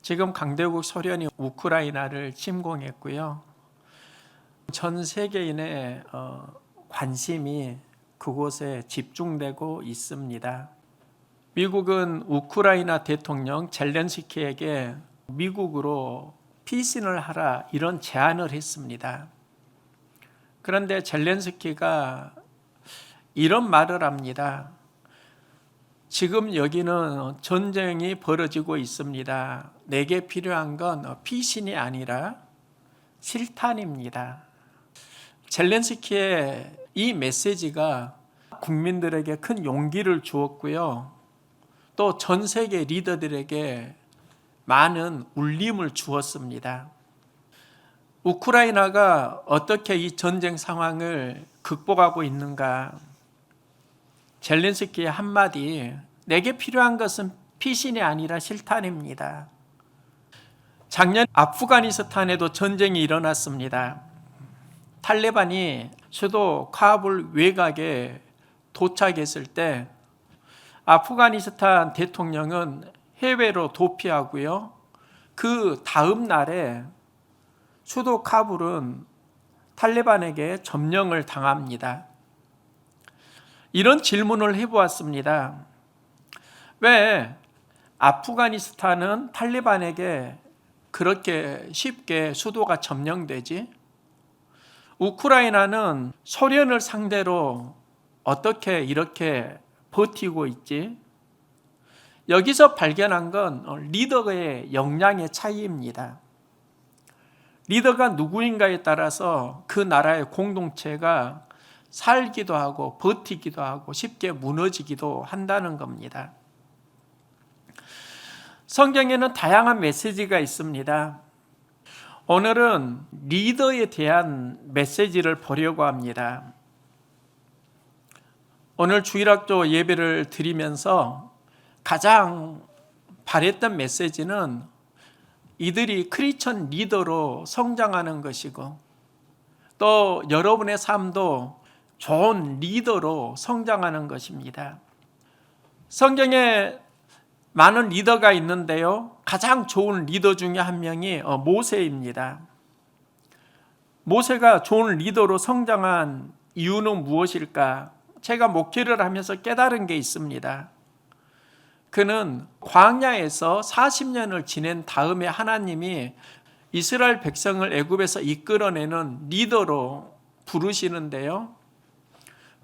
지금 강대국 소련이 우크라이나를 침공했고요. 전 세계인의 관심이 그곳에 집중되고 있습니다. 미국은 우크라이나 대통령 젤렌스키에게 미국으로 피신을 하라 이런 제안을 했습니다. 그런데 젤렌스키가 이런 말을 합니다. 지금 여기는 전쟁이 벌어지고 있습니다. 내게 필요한 건 피신이 아니라 실탄입니다. 젤렌스키의 이 메시지가 국민들에게 큰 용기를 주었고요. 또 전 세계 리더들에게 많은 울림을 주었습니다. 우크라이나가 어떻게 이 전쟁 상황을 극복하고 있는가? 젤렌스키의 한마디, 내게 필요한 것은 피신이 아니라 실탄입니다. 작년 아프가니스탄에도 전쟁이 일어났습니다. 탈레반이 수도 카불 외곽에 도착했을 때 아프가니스탄 대통령은 해외로 도피하고요. 그 다음 날에 수도 카불은 탈레반에게 점령을 당합니다. 이런 질문을 해보았습니다. 왜 아프가니스탄은 탈레반에게 그렇게 쉽게 수도가 점령되지? 우크라이나는 소련을 상대로 어떻게 이렇게 버티고 있지? 여기서 발견한 건 리더의 역량의 차이입니다. 리더가 누구인가에 따라서 그 나라의 공동체가 살기도 하고 버티기도 하고 쉽게 무너지기도 한다는 겁니다. 성경에는 다양한 메시지가 있습니다. 오늘은 리더에 대한 메시지를 보려고 합니다. 오늘 주일학교 예배를 드리면서 가장 바랬던 메시지는 이들이 크리스천 리더로 성장하는 것이고 또 여러분의 삶도 좋은 리더로 성장하는 것입니다. 성경에 많은 리더가 있는데요. 가장 좋은 리더 중에 한 명이 모세입니다. 모세가 좋은 리더로 성장한 이유는 무엇일까? 제가 목회를 하면서 깨달은 게 있습니다. 그는 광야에서 40년을 지낸 다음에 하나님이 이스라엘 백성을 애굽에서 이끌어내는 리더로 부르시는데요.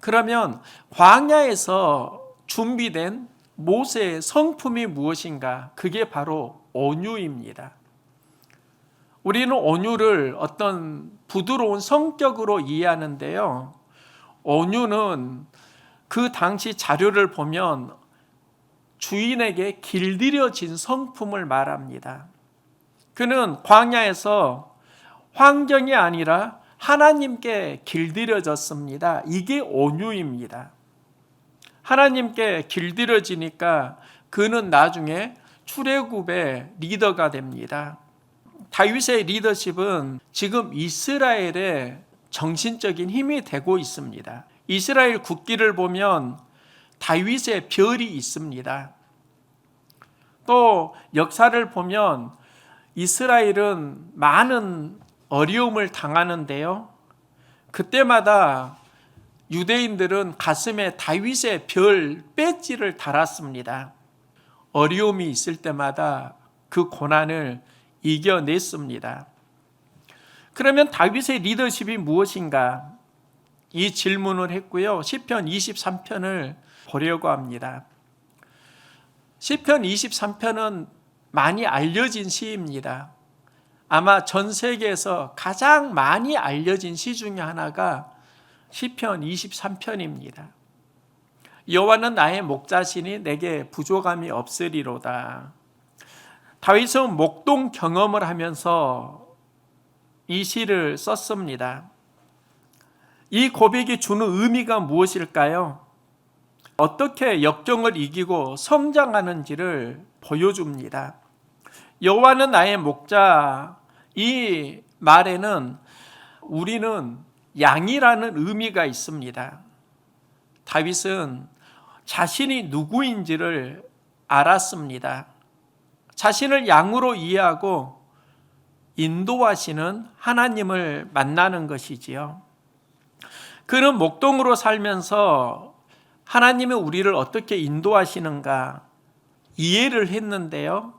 그러면 광야에서 준비된 모세의 성품이 무엇인가? 그게 바로 온유입니다. 우리는 온유를 어떤 부드러운 성격으로 이해하는데요. 온유는 그 당시 자료를 보면 주인에게 길들여진 성품을 말합니다. 그는 광야에서 환경이 아니라 하나님께 길들여졌습니다. 이게 온유입니다. 하나님께 길들여지니까 그는 나중에 출애굽의 리더가 됩니다. 다윗의 리더십은 지금 이스라엘의 정신적인 힘이 되고 있습니다. 이스라엘 국기를 보면 다윗의 별이 있습니다. 또 역사를 보면 이스라엘은 많은 어려움을 당하는데요. 그때마다 유대인들은 가슴에 다윗의 별 배지를 달았습니다. 어려움이 있을 때마다 그 고난을 이겨냈습니다. 그러면 다윗의 리더십이 무엇인가? 이 질문을 했고요. 시편 23편을 보려고 합니다. 시편 23편은 많이 알려진 시입니다. 아마 전 세계에서 가장 많이 알려진 시 중에 하나가 시편 23편입니다. 여호와는 나의 목자시니 내게 부족함이 없으리로다. 다윗은 목동 경험을 하면서 이 시를 썼습니다. 이 고백이 주는 의미가 무엇일까요? 어떻게 역경을 이기고 성장하는지를 보여줍니다. 여호와는 나의 목자, 이 말에는 우리는 양이라는 의미가 있습니다. 다윗은 자신이 누구인지를 알았습니다. 자신을 양으로 이해하고 인도하시는 하나님을 만나는 것이지요. 그는 목동으로 살면서 하나님이 우리를 어떻게 인도하시는가 이해를 했는데요.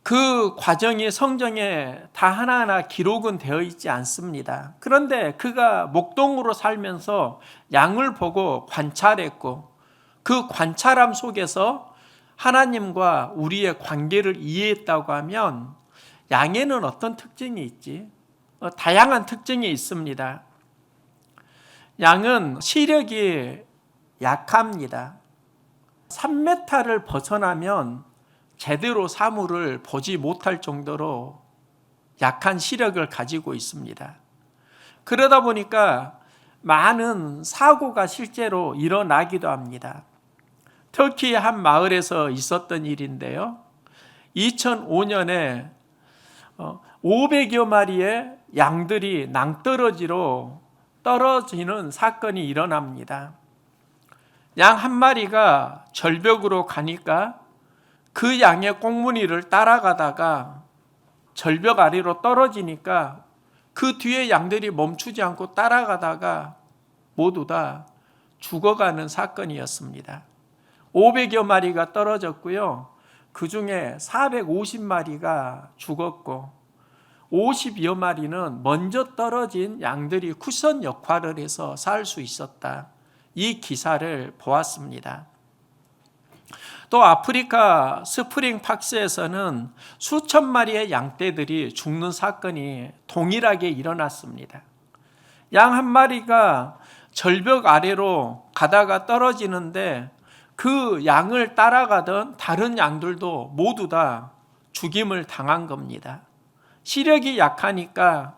그 과정이 성경에 다 하나하나 기록은 되어 있지 않습니다. 그런데 그가 목동으로 살면서 양을 보고 관찰했고 그 관찰함 속에서 하나님과 우리의 관계를 이해했다고 하면 양에는 어떤 특징이 있지? 다양한 특징이 있습니다. 양은 시력이 약합니다. 3m를 벗어나면 제대로 사물을 보지 못할 정도로 약한 시력을 가지고 있습니다. 그러다 보니까 많은 사고가 실제로 일어나기도 합니다. 터키 한 마을에서 있었던 일인데요. 2005년에 500여 마리의 양들이 낭떠러지로 떨어지는 사건이 일어납니다. 양 한 마리가 절벽으로 가니까 그 양의 꽁무니를 따라가다가 절벽 아래로 떨어지니까 그 뒤에 양들이 멈추지 않고 따라가다가 모두 다 죽어가는 사건이었습니다. 500여 마리가 떨어졌고요. 그 중에 450마리가 죽었고 50여 마리는 먼저 떨어진 양들이 쿠션 역할을 해서 살 수 있었다. 이 기사를 보았습니다. 또 아프리카 스프링팍스에서는 수천 마리의 양떼들이 죽는 사건이 동일하게 일어났습니다. 양 한 마리가 절벽 아래로 가다가 떨어지는데 그 양을 따라가던 다른 양들도 모두 다 죽임을 당한 겁니다. 시력이 약하니까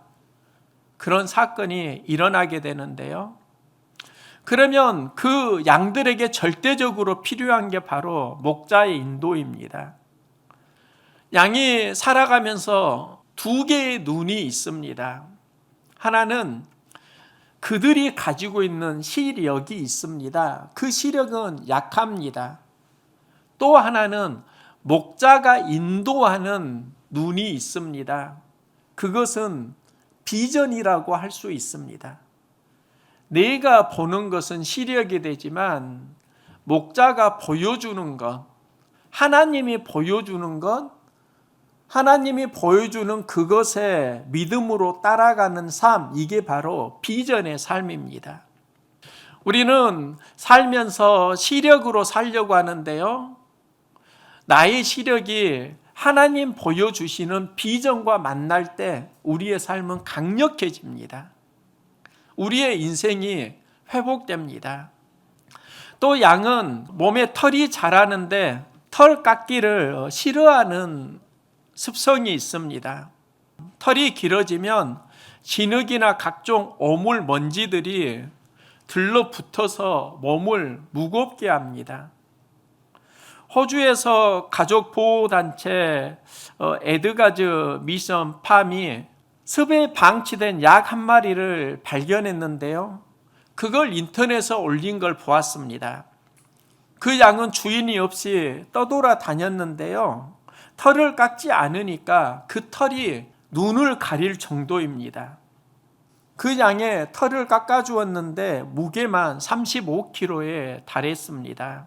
그런 사건이 일어나게 되는데요. 그러면 그 양들에게 절대적으로 필요한 게 바로 목자의 인도입니다. 양이 살아가면서 두 개의 눈이 있습니다. 하나는 그들이 가지고 있는 시력이 있습니다. 그 시력은 약합니다. 또 하나는 목자가 인도하는 눈이 있습니다. 그것은 비전이라고 할 수 있습니다. 내가 보는 것은 시력이 되지만 목자가 보여주는 것, 하나님이 보여주는 것, 하나님이 보여주는 그것에 믿음으로 따라가는 삶, 이게 바로 비전의 삶입니다. 우리는 살면서 시력으로 살려고 하는데요. 나의 시력이 하나님 보여주시는 비전과 만날 때 우리의 삶은 강력해집니다. 우리의 인생이 회복됩니다. 또 양은 몸에 털이 자라는데 털 깎기를 싫어하는 습성이 있습니다. 털이 길어지면 진흙이나 각종 오물 먼지들이 들러붙어서 몸을 무겁게 합니다. 호주에서 가족보호단체 에드가즈 미션 팜이 습에 방치된 약 한 마리를 발견했는데요. 그걸 인터넷에 올린 걸 보았습니다. 그 양은 주인이 없이 떠돌아다녔는데요. 털을 깎지 않으니까 그 털이 눈을 가릴 정도입니다. 그 양의 털을 깎아주었는데 무게만 35kg에 달했습니다.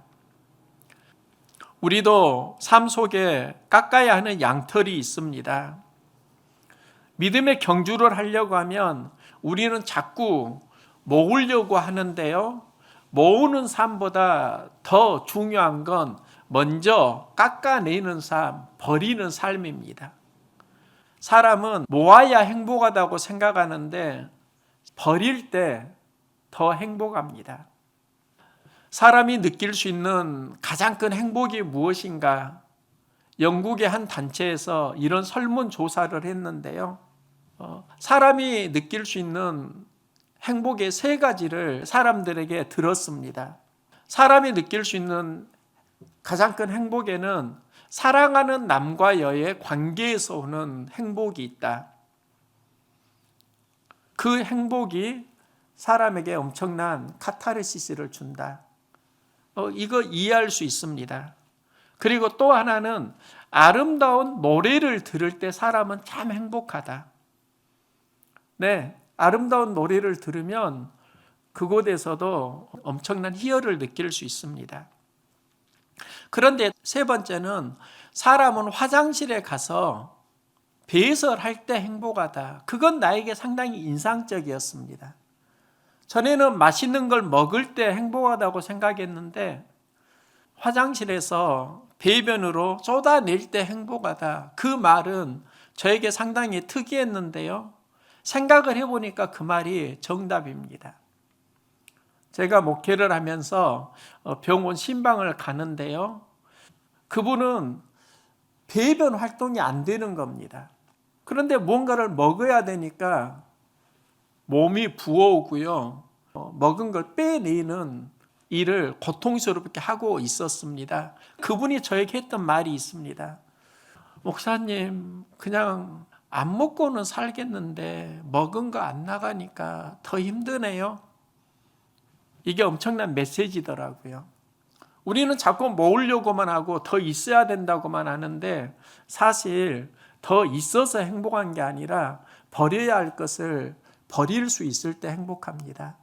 우리도 삶 속에 깎아야 하는 양털이 있습니다. 믿음의 경주를 하려고 하면 우리는 자꾸 모으려고 하는데요. 모으는 삶보다 더 중요한 건 먼저 깎아내는 삶, 버리는 삶입니다. 사람은 모아야 행복하다고 생각하는데 버릴 때 더 행복합니다. 사람이 느낄 수 있는 가장 큰 행복이 무엇인가? 영국의 한 단체에서 이런 설문조사를 했는데요. 사람이 느낄 수 있는 행복의 3가지를 사람들에게 들었습니다. 사람이 느낄 수 있는 가장 큰 행복에는 사랑하는 남과여의 관계에서 오는 행복이 있다. 그 행복이 사람에게 엄청난 카타르시스를 준다. 이거 이해할 수 있습니다. 그리고 또 하나는 아름다운 노래를 들을 때 사람은 참 행복하다. 네, 아름다운 노래를 들으면 그곳에서도 엄청난 희열을 느낄 수 있습니다. 그런데 세 번째는 사람은 화장실에 가서 배설할 때 행복하다. 그건 나에게 상당히 인상적이었습니다. 전에는 맛있는 걸 먹을 때 행복하다고 생각했는데 화장실에서 배변으로 쏟아낼 때 행복하다. 그 말은 저에게 상당히 특이했는데요. 생각을 해보니까 그 말이 정답입니다. 제가 목회를 하면서 병원 신방을 가는데요. 그분은 배변 활동이 안 되는 겁니다. 그런데 뭔가를 먹어야 되니까 몸이 부어오고요. 먹은 걸 빼내는 일을 고통스럽게 하고 있었습니다. 그분이 저에게 했던 말이 있습니다. 목사님, 그냥 안 먹고는 살겠는데 먹은 거 안 나가니까 더 힘드네요. 이게 엄청난 메시지더라고요. 우리는 자꾸 모으려고만 하고 더 있어야 된다고만 하는데 사실 더 있어서 행복한 게 아니라 버려야 할 것을 버릴 수 있을 때 행복합니다.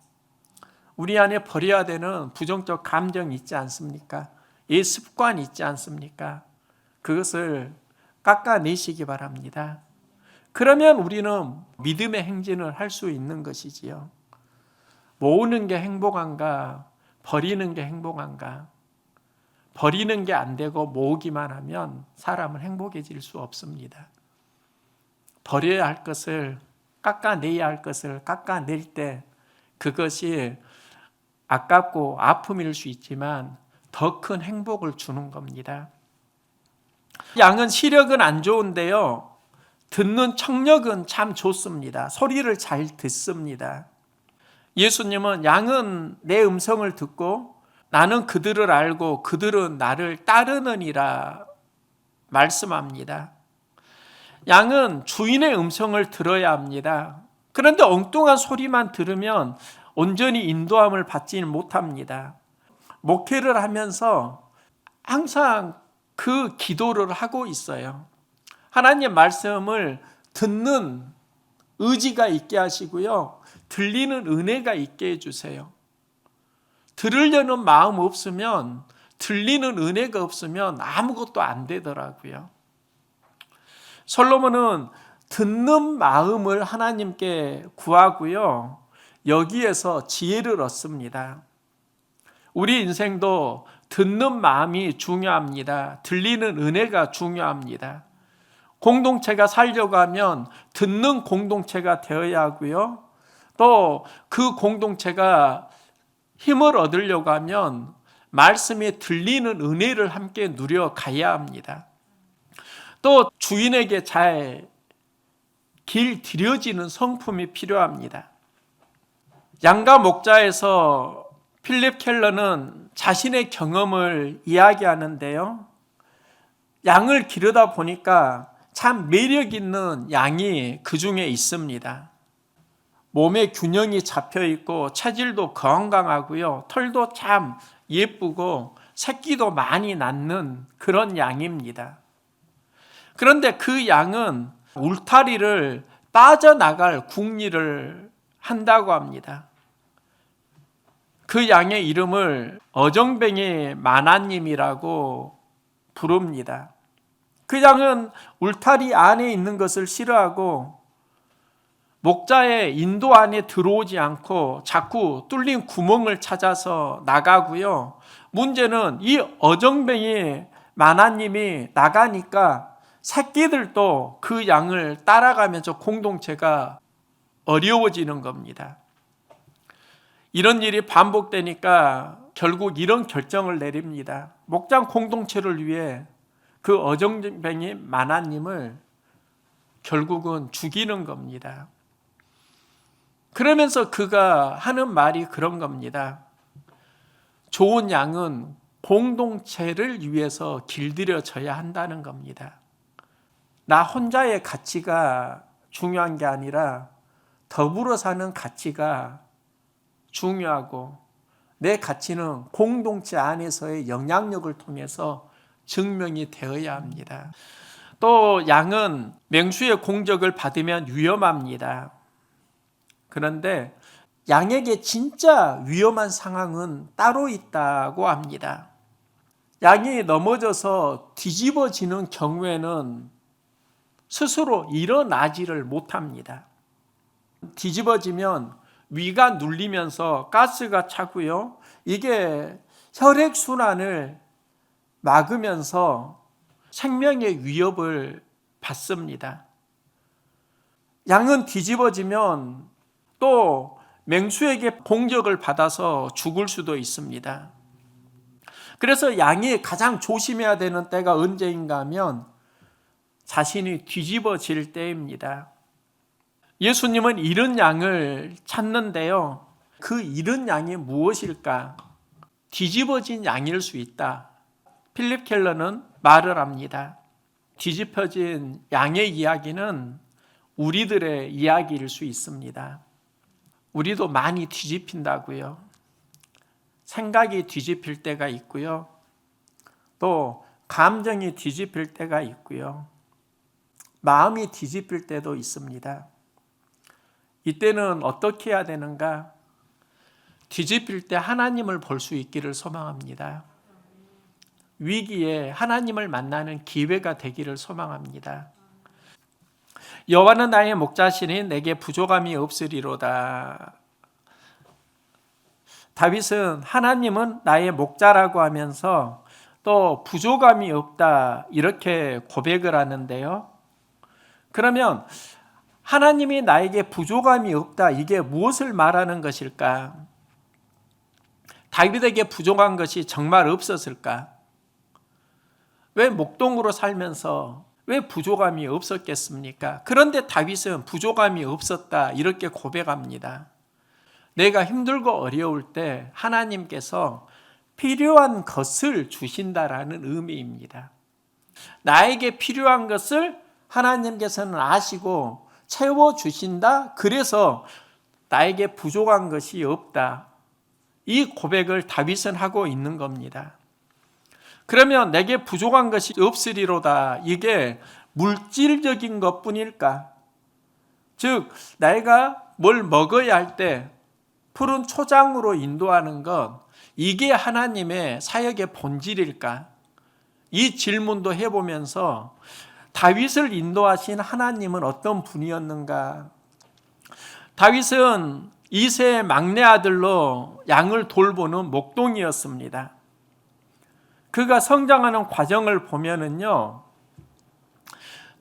우리 안에 버려야 되는 부정적 감정이 있지 않습니까? 이 습관이 있지 않습니까? 그것을 깎아내시기 바랍니다. 그러면 우리는 믿음의 행진을 할 수 있는 것이지요. 모으는 게 행복한가? 버리는 게 행복한가? 버리는 게 안 되고 모으기만 하면 사람은 행복해질 수 없습니다. 버려야 할 것을, 깎아내야 할 것을 깎아낼 때 그것이 아깝고 아픔일 수 있지만 더 큰 행복을 주는 겁니다. 양은 시력은 안 좋은데요. 듣는 청력은 참 좋습니다. 소리를 잘 듣습니다. 예수님은 양은 내 음성을 듣고 나는 그들을 알고 그들은 나를 따르느니라 말씀합니다. 양은 주인의 음성을 들어야 합니다. 그런데 엉뚱한 소리만 들으면 온전히 인도함을 받지 못합니다. 목회를 하면서 항상 그 기도를 하고 있어요. 하나님 말씀을 듣는 의지가 있게 하시고요. 들리는 은혜가 있게 해주세요. 들으려는 마음 없으면, 들리는 은혜가 없으면 아무것도 안 되더라고요. 솔로몬은 듣는 마음을 하나님께 구하고요. 여기에서 지혜를 얻습니다. 우리 인생도 듣는 마음이 중요합니다. 들리는 은혜가 중요합니다. 공동체가 살려고 하면 듣는 공동체가 되어야 하고요. 또 그 공동체가 힘을 얻으려고 하면 말씀에 들리는 은혜를 함께 누려가야 합니다. 또 주인에게 잘 길들여지는 성품이 필요합니다. 양과 목자에서 필립 켈러는 자신의 경험을 이야기하는데요. 양을 기르다 보니까 참 매력 있는 양이 그 중에 있습니다. 몸에 균형이 잡혀 있고 체질도 건강하고요. 털도 참 예쁘고 새끼도 많이 낳는 그런 양입니다. 그런데 그 양은 울타리를 빠져나갈 궁리를 한다고 합니다. 그 양의 이름을 어정뱅이 마나님이라고 부릅니다. 그 양은 울타리 안에 있는 것을 싫어하고 목자의 인도 안에 들어오지 않고 자꾸 뚫린 구멍을 찾아서 나가고요. 문제는 이 어정뱅이 마나님이 나가니까 새끼들도 그 양을 따라가면서 공동체가 어려워지는 겁니다. 이런 일이 반복되니까 결국 이런 결정을 내립니다. 목장 공동체를 위해 그 어정뱅이 마나님을 결국은 죽이는 겁니다. 그러면서 그가 하는 말이 그런 겁니다. 좋은 양은 공동체를 위해서 길들여져야 한다는 겁니다. 나 혼자의 가치가 중요한 게 아니라 더불어 사는 가치가 중요하고 내 가치는 공동체 안에서의 영향력을 통해서 증명이 되어야 합니다. 또 양은 맹수의 공격을 받으면 위험합니다. 그런데 양에게 진짜 위험한 상황은 따로 있다고 합니다. 양이 넘어져서 뒤집어지는 경우에는 스스로 일어나지를 못합니다. 뒤집어지면 위가 눌리면서 가스가 차고요. 이게 혈액순환을 막으면서 생명의 위협을 받습니다. 양은 뒤집어지면 또 맹수에게 공격을 받아서 죽을 수도 있습니다. 그래서 양이 가장 조심해야 되는 때가 언제인가 하면 자신이 뒤집어질 때입니다. 예수님은 잃은 양을 찾는데요. 그 잃은 양이 무엇일까? 뒤집어진 양일 수 있다. 필립 켈러는 말을 합니다. 뒤집혀진 양의 이야기는 우리들의 이야기일 수 있습니다. 우리도 많이 뒤집힌다고요. 생각이 뒤집힐 때가 있고요. 또 감정이 뒤집힐 때가 있고요. 마음이 뒤집힐 때도 있습니다. 이때는 어떻게 해야 되는가? 뒤집힐 때 하나님을 볼 수 있기를 소망합니다. 위기에 하나님을 만나는 기회가 되기를 소망합니다. 여호와는 나의 목자시니 내게 부족함이 없으리로다. 다윗은 하나님은 나의 목자라고 하면서 또 부족함이 없다 이렇게 고백을 하는데요. 그러면 하나님이 나에게 부족함이 없다 이게 무엇을 말하는 것일까? 다윗에게 부족한 것이 정말 없었을까? 왜 목동으로 살면서 왜 부족함이 없었겠습니까? 그런데 다윗은 부족함이 없었다 이렇게 고백합니다. 내가 힘들고 어려울 때 하나님께서 필요한 것을 주신다라는 의미입니다. 나에게 필요한 것을 하나님께서는 아시고 채워주신다. 그래서 나에게 부족한 것이 없다. 이 고백을 다윗은 하고 있는 겁니다. 그러면 내게 부족한 것이 없으리로다. 이게 물질적인 것뿐일까? 즉 내가 뭘 먹어야 할 때 푸른 초장으로 인도하는 것, 이게 하나님의 사역의 본질일까? 이 질문도 해보면서 다윗을 인도하신 하나님은 어떤 분이었는가? 다윗은 이새의 막내 아들로 양을 돌보는 목동이었습니다. 그가 성장하는 과정을 보면은요,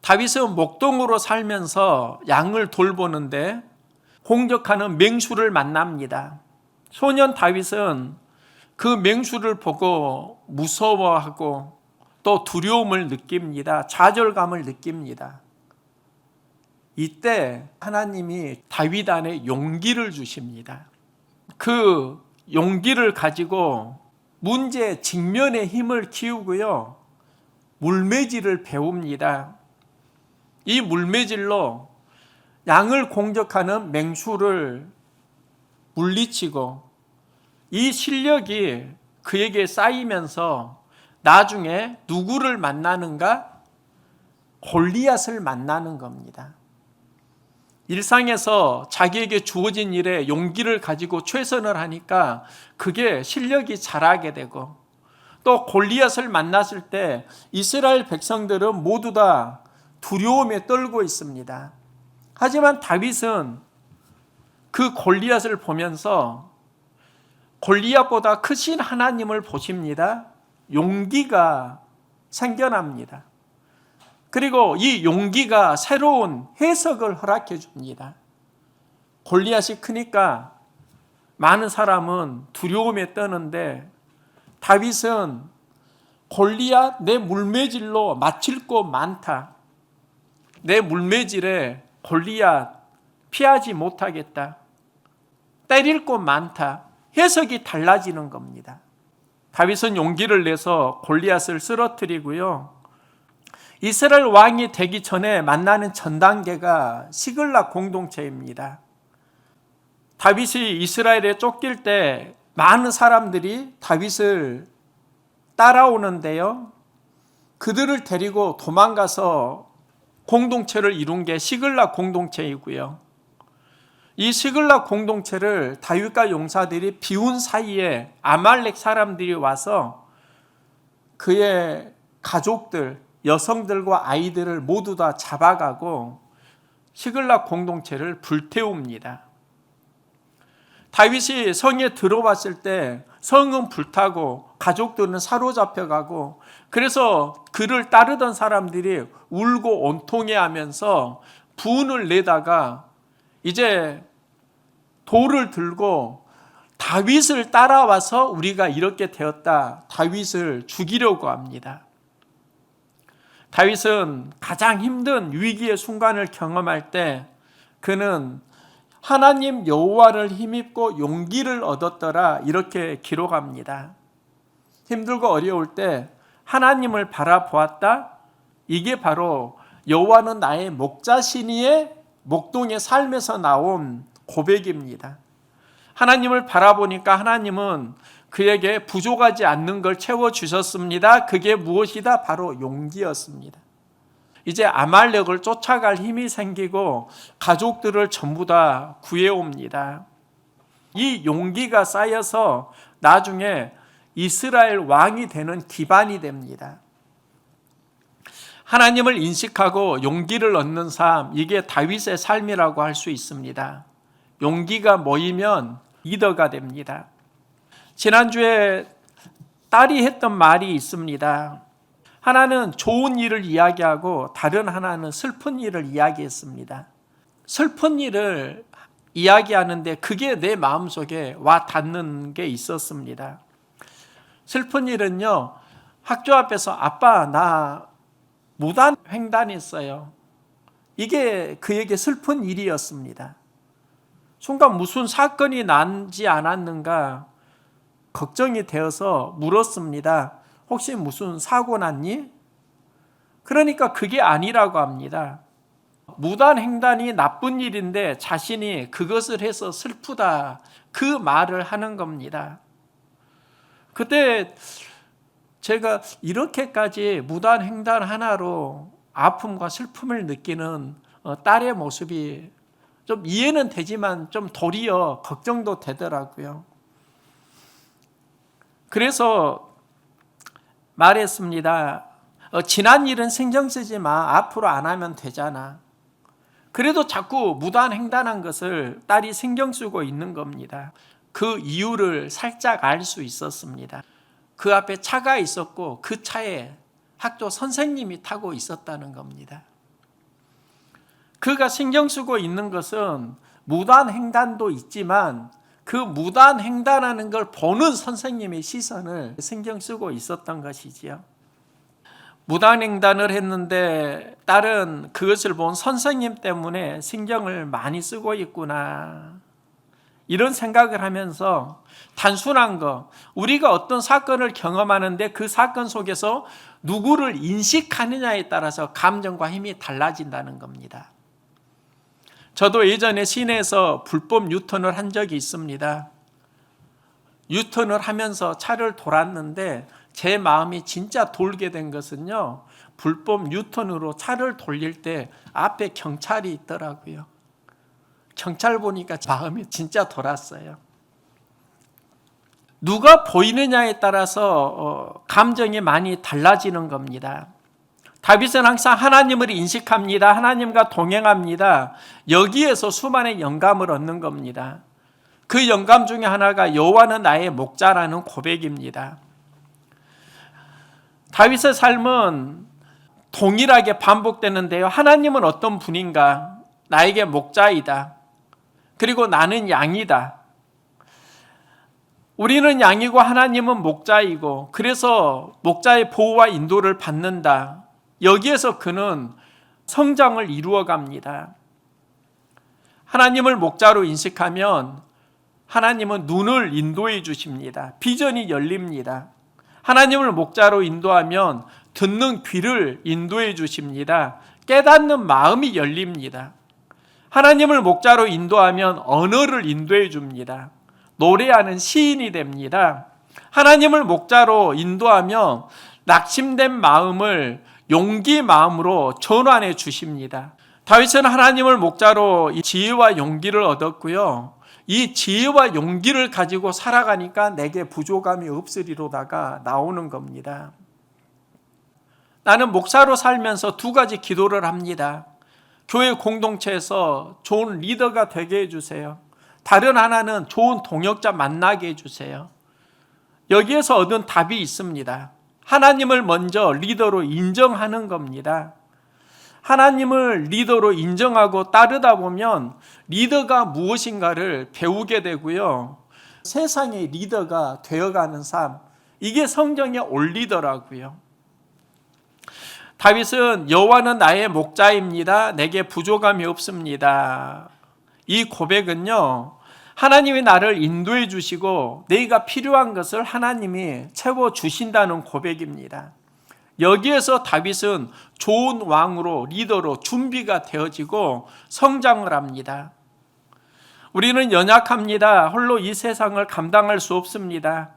다윗은 목동으로 살면서 양을 돌보는데 공격하는 맹수를 만납니다. 소년 다윗은 그 맹수를 보고 무서워하고 또 두려움을 느낍니다. 좌절감을 느낍니다. 이때 하나님이 다윗 안에 용기를 주십니다. 그 용기를 가지고 문제 직면의 힘을 키우고요. 물매질을 배웁니다. 이 물매질로 양을 공격하는 맹수를 물리치고 이 실력이 그에게 쌓이면서 나중에 누구를 만나는가? 골리앗을 만나는 겁니다. 일상에서 자기에게 주어진 일에 용기를 가지고 최선을 하니까 그게 실력이 자라게 되고 또 골리앗을 만났을 때 이스라엘 백성들은 모두 다 두려움에 떨고 있습니다. 하지만 다윗은 그 골리앗을 보면서 골리앗보다 크신 하나님을 보십니다. 용기가 생겨납니다. 그리고 이 용기가 새로운 해석을 허락해 줍니다. 골리앗이 크니까 많은 사람은 두려움에 떠는데 다윗은 골리앗 내 물매질로 맞힐 곳 많다. 내 물매질에 골리앗 피하지 못하겠다. 때릴 곳 많다. 해석이 달라지는 겁니다. 다윗은 용기를 내서 골리앗을 쓰러뜨리고요. 이스라엘 왕이 되기 전에 만나는 전 단계가 시글락 공동체입니다. 다윗이 이스라엘에 쫓길 때 많은 사람들이 다윗을 따라오는데요. 그들을 데리고 도망가서 공동체를 이룬 게 시글락 공동체이고요. 이 시글락 공동체를 다윗과 용사들이 비운 사이에 아말렉 사람들이 와서 그의 가족들, 여성들과 아이들을 모두 다 잡아가고 시글락 공동체를 불태웁니다. 다윗이 성에 들어왔을 때 성은 불타고 가족들은 사로잡혀가고, 그래서 그를 따르던 사람들이 울고 온통해하면서 분을 내다가 이제 돌을 들고 다윗을 따라와서 우리가 이렇게 되었다, 다윗을 죽이려고 합니다. 다윗은 가장 힘든 위기의 순간을 경험할 때 그는 하나님 여호와를 힘입고 용기를 얻었더라, 이렇게 기록합니다. 힘들고 어려울 때 하나님을 바라보았다, 이게 바로 여호와는 나의 목자시니의 목동의 삶에서 나온 고백입니다. 하나님을 바라보니까 하나님은 그에게 부족하지 않는 걸 채워주셨습니다. 그게 무엇이다? 바로 용기였습니다. 이제 아말렉을 쫓아갈 힘이 생기고 가족들을 전부 다 구해옵니다. 이 용기가 쌓여서 나중에 이스라엘 왕이 되는 기반이 됩니다. 하나님을 인식하고 용기를 얻는 삶, 이게 다윗의 삶이라고 할 수 있습니다. 용기가 모이면 리더가 됩니다. 지난주에 딸이 했던 말이 있습니다. 하나는 좋은 일을 이야기하고 다른 하나는 슬픈 일을 이야기했습니다. 슬픈 일을 이야기하는데 그게 내 마음속에 와 닿는 게 있었습니다. 슬픈 일은요, 학교 앞에서 아빠 나 무단 횡단했어요. 이게 그에게 슬픈 일이었습니다. 순간 무슨 사건이 나지 않았는가 걱정이 되어서 물었습니다. 혹시 무슨 사고 났니? 그러니까 그게 아니라고 합니다. 무단 횡단이 나쁜 일인데 자신이 그것을 해서 슬프다, 그 말을 하는 겁니다. 그때 제가 이렇게까지 무단 횡단 하나로 아픔과 슬픔을 느끼는 딸의 모습이 좀 이해는 되지만 좀 도리어 걱정도 되더라고요. 그래서 말했습니다. 지난 일은 신경 쓰지 마. 앞으로 안 하면 되잖아. 그래도 자꾸 무단 횡단한 것을 딸이 신경 쓰고 있는 겁니다. 그 이유를 살짝 알 수 있었습니다. 그 앞에 차가 있었고 그 차에 학교 선생님이 타고 있었다는 겁니다. 그가 신경 쓰고 있는 것은 무단 횡단도 있지만 그 무단 횡단하는 걸 보는 선생님의 시선을 신경 쓰고 있었던 것이지요. 무단 횡단을 했는데 딸은 그것을 본 선생님 때문에 신경을 많이 쓰고 있구나, 이런 생각을 하면서 단순한 거, 우리가 어떤 사건을 경험하는데 그 사건 속에서 누구를 인식하느냐에 따라서 감정과 힘이 달라진다는 겁니다. 저도 예전에 시내에서 불법 유턴을 한 적이 있습니다. 유턴을 하면서 차를 돌았는데 제 마음이 진짜 돌게 된 것은요, 불법 유턴으로 차를 돌릴 때 앞에 경찰이 있더라고요. 경찰 보니까 마음이 진짜 돌았어요. 누가 보이느냐에 따라서 감정이 많이 달라지는 겁니다. 다윗은 항상 하나님을 인식합니다. 하나님과 동행합니다. 여기에서 수많은 영감을 얻는 겁니다. 그 영감 중에 하나가 여호와는 나의 목자라는 고백입니다. 다윗의 삶은 동일하게 반복되는데요. 하나님은 어떤 분인가? 나에게 목자이다. 그리고 나는 양이다. 우리는 양이고 하나님은 목자이고, 그래서 목자의 보호와 인도를 받는다. 여기에서 그는 성장을 이루어 갑니다. 하나님을 목자로 인식하면 하나님은 눈을 인도해 주십니다. 비전이 열립니다. 하나님을 목자로 인도하면 듣는 귀를 인도해 주십니다. 깨닫는 마음이 열립니다. 하나님을 목자로 인도하면 언어를 인도해 줍니다. 노래하는 시인이 됩니다. 하나님을 목자로 인도하면 낙심된 마음을 용기 마음으로 전환해 주십니다. 다윗은 하나님을 목자로 이 지혜와 용기를 얻었고요. 이 지혜와 용기를 가지고 살아가니까 내게 부족함이 없으리로다가 나오는 겁니다. 나는 목사로 살면서 두 가지 기도를 합니다. 교회 공동체에서 좋은 리더가 되게 해주세요. 다른 하나는 좋은 동역자 만나게 해주세요. 여기에서 얻은 답이 있습니다. 하나님을 먼저 리더로 인정하는 겁니다. 하나님을 리더로 인정하고 따르다 보면 리더가 무엇인가를 배우게 되고요. 세상의 리더가 되어가는 삶, 이게 성경에 올리더라고요. 다윗은 여호와는 나의 목자입니다. 내게 부족함이 없습니다. 이 고백은요, 하나님이 나를 인도해 주시고 내가 필요한 것을 하나님이 채워 주신다는 고백입니다. 여기에서 다윗은 좋은 왕으로 리더로 준비가 되어지고 성장을 합니다. 우리는 연약합니다. 홀로 이 세상을 감당할 수 없습니다.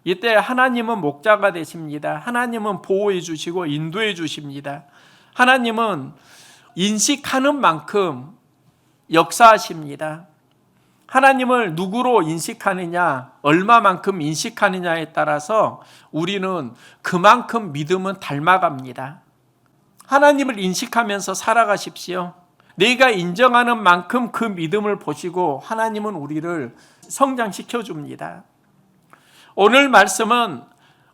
이때 하나님은 목자가 되십니다. 하나님은 보호해 주시고 인도해 주십니다. 하나님은 인식하는 만큼 역사하십니다. 하나님을 누구로 인식하느냐, 얼마만큼 인식하느냐에 따라서 우리는 그만큼 믿음은 닮아갑니다. 하나님을 인식하면서 살아가십시오. 내가 인정하는 만큼 그 믿음을 보시고 하나님은 우리를 성장시켜 줍니다. 오늘 말씀은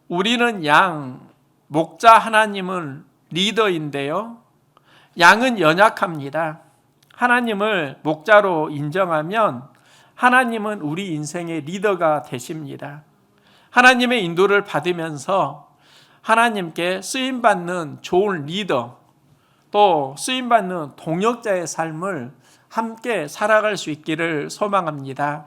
우리는 양, 목자 하나님은 리더인데요. 양은 연약합니다. 하나님을 목자로 인정하면 하나님은 우리 인생의 리더가 되십니다. 하나님의 인도를 받으면서 하나님께 쓰임받는 좋은 리더, 또 쓰임받는 동역자의 삶을 함께 살아갈 수 있기를 소망합니다.